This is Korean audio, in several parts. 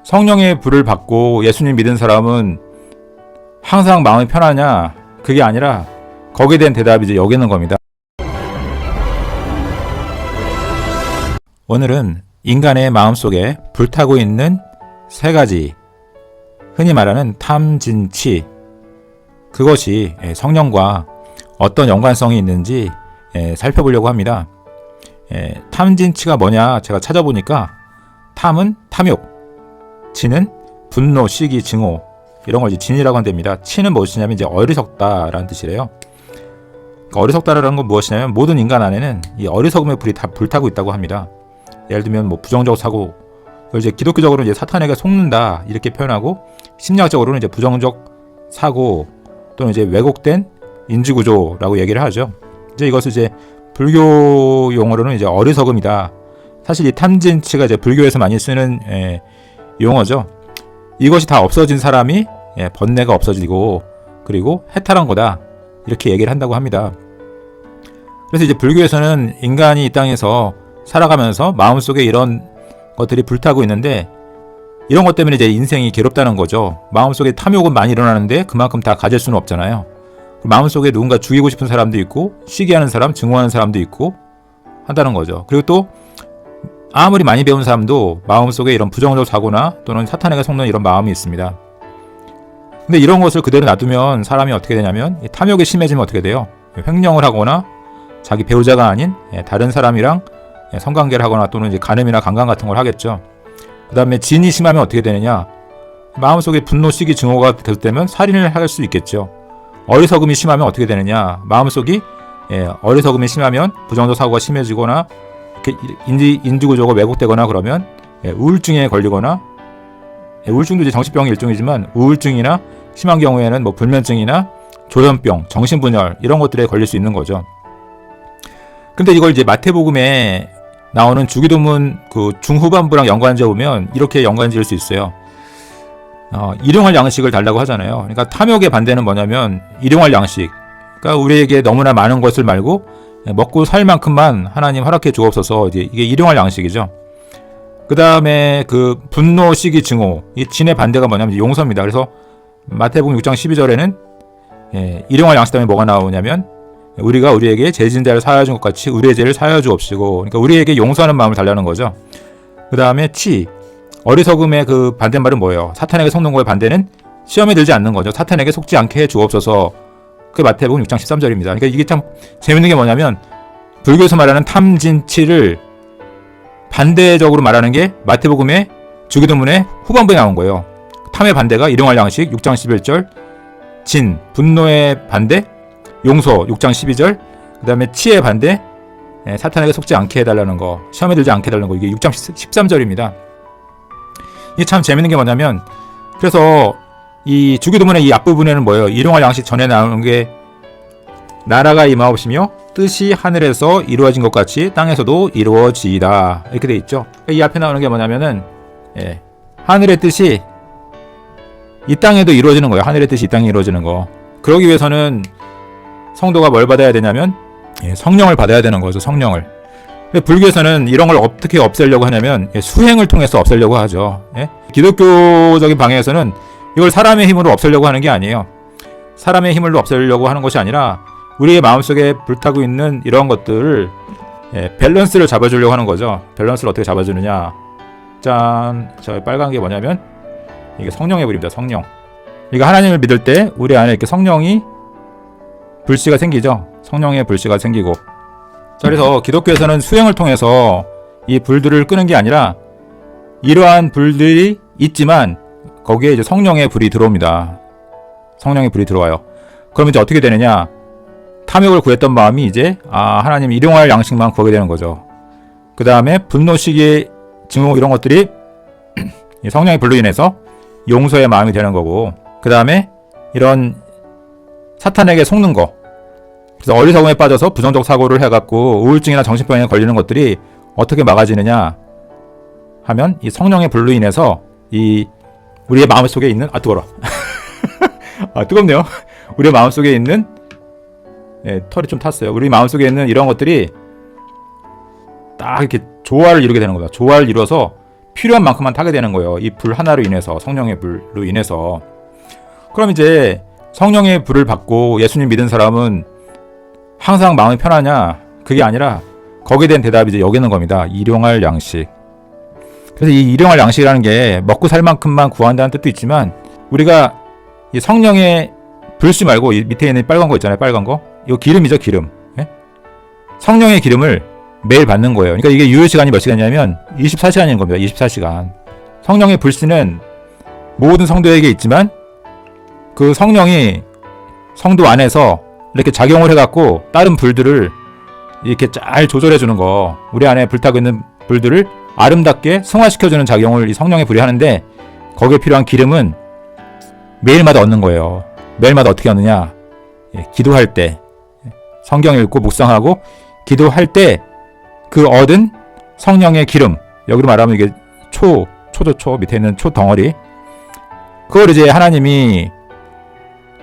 성령의 불을 받고 예수님 믿은 사람은 항상 마음이 편하냐? 그게 아니라 거기에 대한 대답이 이제 여기 있는 겁니다. 오늘은 인간의 마음속에 불타고 있는 세 가지, 흔히 말하는 탐진치, 그것이 성령과 어떤 연관성이 있는지 살펴보려고 합니다. 탐진치가 뭐냐 제가 찾아보니까 탐은 탐욕, 진은 분노, 시기, 증오, 이런 걸 이제 진이라고 한답니다. 치는 무엇이냐면 이제 어리석다라는 뜻이래요. 그러니까 어리석다라는 건 무엇이냐면 모든 인간 안에는 이 어리석음의 불이 다 불타고 있다고 합니다. 예를 들면 뭐 부정적 사고, 이제 기독교적으로는 이제 사탄에게 속는다 이렇게 표현하고, 심리학적으로는 이제 부정적 사고 또는 이제 왜곡된 인지구조라고 얘기를 하죠. 이제 이것을 이제 불교 용어로는 이제 어리석음이다. 사실 이 탐진치가 이제 불교에서 많이 쓰는 용어죠. 이것이 다 없어진 사람이 번뇌가 없어지고 그리고 해탈한 거다 이렇게 얘기를 한다고 합니다. 그래서 이제 불교에서는 인간이 이 땅에서 살아가면서 마음속에 이런 것들이 불타고 있는데, 이런 것 때문에 이제 인생이 괴롭다는 거죠. 마음속에 탐욕은 많이 일어나는데 그만큼 다 가질 수는 없잖아요. 마음속에 누군가 죽이고 싶은 사람도 있고, 시기하는 사람, 증오하는 사람도 있고 한다는 거죠. 그리고 또 아무리 많이 배운 사람도 마음속에 이런 부정적 사고나 또는 사탄에게 속는 이런 마음이 있습니다. 근데 이런 것을 그대로 놔두면 사람이 어떻게 되냐면, 탐욕이 심해지면 어떻게 돼요? 횡령을 하거나 자기 배우자가 아닌 다른 사람이랑 성관계를 하거나 또는 이제 간음이나 강간 같은 걸 하겠죠. 그 다음에 진이 심하면 어떻게 되느냐? 마음속에 분노, 시기, 증오가 계속되면 살인을 할 수 있겠죠. 어리석음이 심하면 어떻게 되느냐? 마음속이 어리석음이 심하면 부정적 사고가 심해지거나 인지구조가 왜곡되거나 그러면 우울증에 걸리거나, 우울증도 이제 정신병의 일종이지만 우울증이나 심한 경우에는 뭐 불면증이나 조현병, 정신분열 이런 것들에 걸릴 수 있는 거죠. 근데 이걸 이제 마태복음에 나오는 주기도문 그 중후반부랑 연관지어 보면 이렇게 연관지을 수 있어요. 일용할 양식을 달라고 하잖아요. 그러니까 탐욕의 반대는 뭐냐면 일용할 양식. 그러니까 우리에게 너무나 많은 것을 말고 먹고 살 만큼만 하나님 허락해 주옵소서. 이제 이게 일용할 양식이죠. 그 다음에 그 분노, 시기, 증오. 이 진의 반대가 뭐냐면 용서입니다. 그래서 마태복음 6장 12절에는 일용할 양식 때문에 뭐가 나오냐면, 우리가 우리에게 죄진 자를 사하여 준 것 같이 우리의 죄를 사하여 주옵시고, 그러니까 우리에게 용서하는 마음을 달라는 거죠. 그 다음에 치, 어리석음의 그 반대말은 뭐예요? 사탄에게 속는 거의 반대는 시험에 들지 않는 거죠. 사탄에게 속지 않게 해 주옵소서. 그게 마태복음 6장 13절입니다. 그러니까 이게 참 재밌는 게 뭐냐면, 불교에서 말하는 탐진치를 반대적으로 말하는 게 마태복음의 주기도문의 후반부에 나온 거예요. 탐의 반대가 일용할 양식 6장 11절, 진, 분노의 반대 용서 6장 12절, 그 다음에 치의 반대 사탄에게 속지 않게 해달라는 거, 시험에 들지 않게 해달라는 거, 이게 6장 13절입니다. 이게 참 재밌는 게 뭐냐면, 그래서 이 주기도문의 이 앞부분에는 뭐예요? 일용할 양식 전에 나오는 게 나라가 임하옵시며 뜻이 하늘에서 이루어진 것 같이 땅에서도 이루어지이다 이렇게 돼 있죠. 이 앞에 나오는 게 뭐냐면은 하늘의 뜻이 이 땅에도 이루어지는 거예요. 하늘의 뜻이 이 땅에 이루어지는 거. 그러기 위해서는 성도가 뭘 받아야 되냐면 성령을 받아야 되는 거죠. 성령을. 불교에서는 이런 걸 어떻게 없애려고 하냐면 수행을 통해서 없애려고 하죠. 기독교적인 방향에서는 이걸 사람의 힘으로 없애려고 하는 게 아니에요. 사람의 힘으로 없애려고 하는 것이 아니라 우리의 마음속에 불타고 있는 이런 것들을 밸런스를 잡아주려고 하는 거죠. 밸런스를 어떻게 잡아주느냐. 짠, 저 빨간 게 뭐냐면 이게 성령의 불입니다. 성령. 그러니까 하나님을 믿을 때 우리 안에 이렇게 성령이 불씨가 생기죠. 성령의 불씨가 생기고. 자, 그래서 기독교에서는 수행을 통해서 이 불들을 끄는 게 아니라 이러한 불들이 있지만 거기에 이제 성령의 불이 들어옵니다. 성령의 불이 들어와요. 그러면 이제 어떻게 되느냐? 탐욕을 구했던 마음이 이제 하나님 일용할 양식만 구하게 되는 거죠. 그 다음에 분노, 시기, 증오 이런 것들이 성령의 불로 인해서 용서의 마음이 되는 거고, 그 다음에 이런 사탄에게 속는 거, 그래서 어리석음에 빠져서 부정적 사고를 해갖고 우울증이나 정신병에 걸리는 것들이 어떻게 막아지느냐 하면 이 성령의 불로 인해서 이 우리의 마음속에 있는 뜨거워라 뜨겁네요. 우리의 마음속에 있는 털이 좀 탔어요. 우리 마음속에 있는 이런 것들이 딱 이렇게 조화를 이루게 되는 겁니다. 조화를 이루어서 필요한 만큼만 타게 되는 거예요. 이 불 하나로 인해서, 성령의 불로 인해서. 그럼 이제 성령의 불을 받고 예수님 믿은 사람은 항상 마음이 편하냐? 그게 아니라 거기에 대한 대답이 이제 여기 있는 겁니다. 일용할 양식. 그래서 이 일용할 양식이라는 게 먹고 살 만큼만 구한다는 뜻도 있지만, 우리가 이 성령의 불씨 말고 이 밑에 있는 빨간 거 있잖아요. 빨간 거. 이거 기름이죠, 기름. 예? 성령의 기름을 매일 받는 거예요. 그러니까 이게 유효 시간이 몇 시간이냐면 24시간인 겁니다. 24시간. 성령의 불씨는 모든 성도에게 있지만 그 성령이 성도 안에서 이렇게 작용을 해갖고 다른 불들을 이렇게 잘 조절해주는 거, 우리 안에 불타고 있는 불들을 아름답게 승화시켜주는 작용을 이 성령의 불이 하는데, 거기에 필요한 기름은 매일마다 얻는 거예요. 매일마다 어떻게 얻느냐? 기도할 때, 성경 읽고 묵상하고 기도할 때 그 얻은 성령의 기름, 여기로 말하면 이게 초조초 밑에 있는 초 덩어리, 그걸 이제 하나님이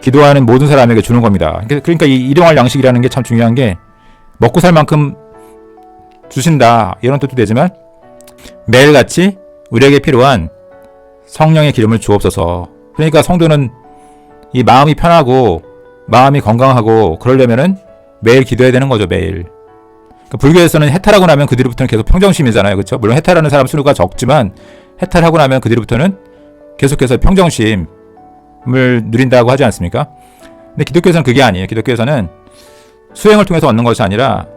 기도하는 모든 사람에게 주는 겁니다. 그러니까 이 일용할 양식이라는 게 참 중요한 게, 먹고 살 만큼 주신다 이런 뜻도 되지만 매일같이 우리에게 필요한 성령의 기름을 주옵소서. 그러니까 성도는 이 마음이 편하고 마음이 건강하고 그러려면은 매일 기도해야 되는 거죠. 매일. 그러니까 불교에서는 해탈하고 나면 그 뒤로부터는 계속 평정심이잖아요. 그렇죠? 물론 해탈하는 사람 수가 적지만 해탈하고 나면 그 뒤로부터는 계속해서 평정심을 누린다고 하지 않습니까? 근데 기독교에서는 그게 아니에요. 기독교에서는 수행을 통해서 얻는 것이 아니라,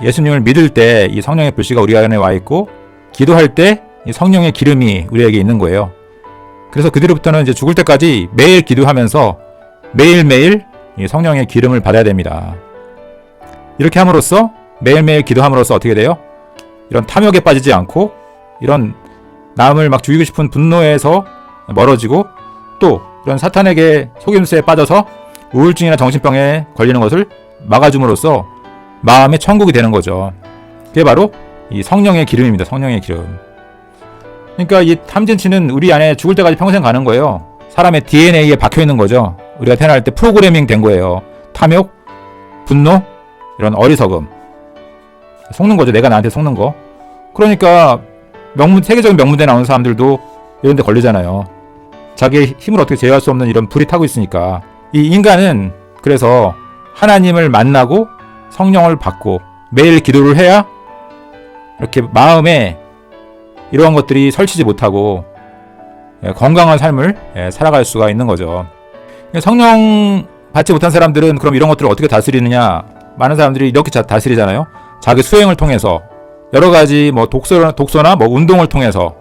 예수님을 믿을 때 이 성령의 불씨가 우리 안에 와 있고, 기도할 때 이 성령의 기름이 우리에게 있는 거예요. 그래서 그 뒤로부터는 이제 죽을 때까지 매일 기도하면서 매일매일 이 성령의 기름을 받아야 됩니다. 이렇게 함으로써, 매일매일 기도함으로써 어떻게 돼요? 이런 탐욕에 빠지지 않고, 이런 남을 막 죽이고 싶은 분노에서 멀어지고, 또 이런 사탄에게 속임수에 빠져서 우울증이나 정신병에 걸리는 것을 막아줌으로써 마음의 천국이 되는 거죠. 그게 바로 이 성령의 기름입니다. 성령의 기름. 그러니까 이 탐진치는 우리 안에 죽을 때까지 평생 가는 거예요. 사람의 DNA에 박혀 있는 거죠. 우리가 태어날 때 프로그래밍 된 거예요. 탐욕, 분노, 이런 어리석음. 속는 거죠. 내가 나한테 속는 거. 그러니까 세계적인 명문대 나오는 사람들도 이런 데 걸리잖아요. 자기의 힘을 어떻게 제어할 수 없는 이런 불이 타고 있으니까. 이 인간은 그래서 하나님을 만나고 성령을 받고 매일 기도를 해야 이렇게 마음에 이러한 것들이 설치지 못하고 건강한 삶을 살아갈 수가 있는 거죠. 성령 받지 못한 사람들은 그럼 이런 것들을 어떻게 다스리느냐? 많은 사람들이 이렇게 다스리잖아요. 자기 수행을 통해서, 여러 가지 뭐 독서나 뭐 운동을 통해서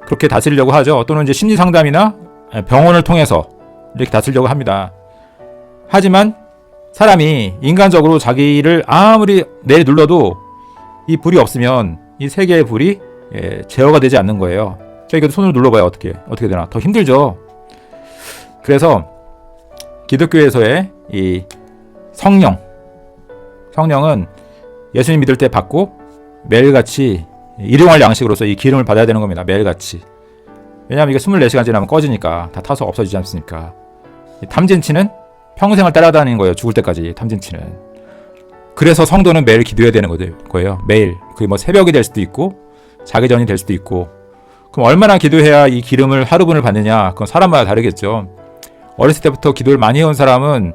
그렇게 다스리려고 하죠. 또는 이제 심리 상담이나 병원을 통해서 이렇게 다스리려고 합니다. 하지만 사람이 인간적으로 자기를 아무리 내눌러도 이 불이 없으면 이 세계의 불이 제어가 되지 않는 거예요. 저희가 손으로 눌러봐야 어떻게 되나? 더 힘들죠. 그래서 기독교에서의 이 성령은 예수님 믿을 때 받고 매일같이 일용할 양식으로서 이 기름을 받아야 되는 겁니다. 매일같이. 왜냐하면 이게 24시간 지나면 꺼지니까, 다 타서 없어지지 않습니까? 탐진치는 평생을 따라다니는 거예요. 죽을 때까지. 탐진치는. 그래서 성도는 매일 기도해야 되는 거예요. 매일. 그게 뭐 새벽이 될 수도 있고 자기 전이 될 수도 있고. 그럼 얼마나 기도해야 이 기름을 하루분을 받느냐? 그건 사람마다 다르겠죠. 어렸을 때부터 기도를 많이 해온 사람은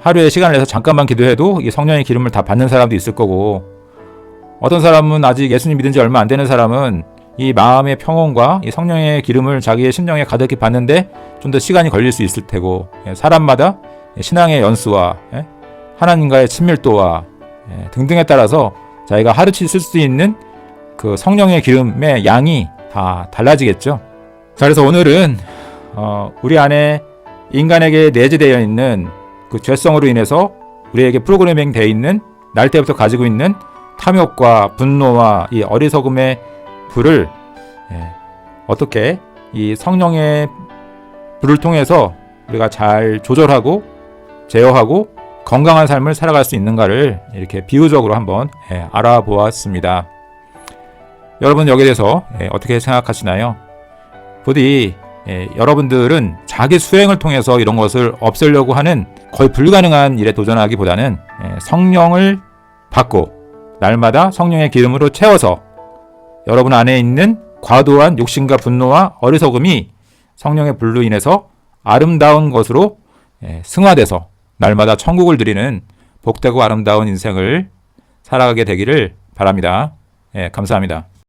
하루에 시간을 내서 잠깐만 기도해도 이 성령의 기름을 다 받는 사람도 있을 거고, 어떤 사람은 아직 예수님 믿은 지 얼마 안 되는 사람은 이 마음의 평온과 이 성령의 기름을 자기의 심령에 가득히 받는데 좀 더 시간이 걸릴 수 있을 테고, 사람마다 신앙의 연수와 하나님과의 친밀도와 등등에 따라서 자기가 하루치 쓸 수 있는 그 성령의 기름의 양이 다 달라지겠죠. 자, 그래서 오늘은 우리 안에 인간에게 내재되어 있는 그 죄성으로 인해서 우리에게 프로그래밍 되어 있는, 날 때부터 가지고 있는 탐욕과 분노와 이 어리석음의 불을 어떻게 이 성령의 불을 통해서 우리가 잘 조절하고 제어하고 건강한 삶을 살아갈 수 있는가를 이렇게 비유적으로 한번 알아보았습니다. 여러분 여기에 대해서 어떻게 생각하시나요? 부디 여러분들은 자기 수행을 통해서 이런 것을 없애려고 하는 거의 불가능한 일에 도전하기보다는 성령을 받고 날마다 성령의 기름으로 채워서 여러분 안에 있는 과도한 욕심과 분노와 어리석음이 성령의 불로 인해서 아름다운 것으로 승화돼서 날마다 천국을 누리는 복되고 아름다운 인생을 살아가게 되기를 바랍니다. 감사합니다.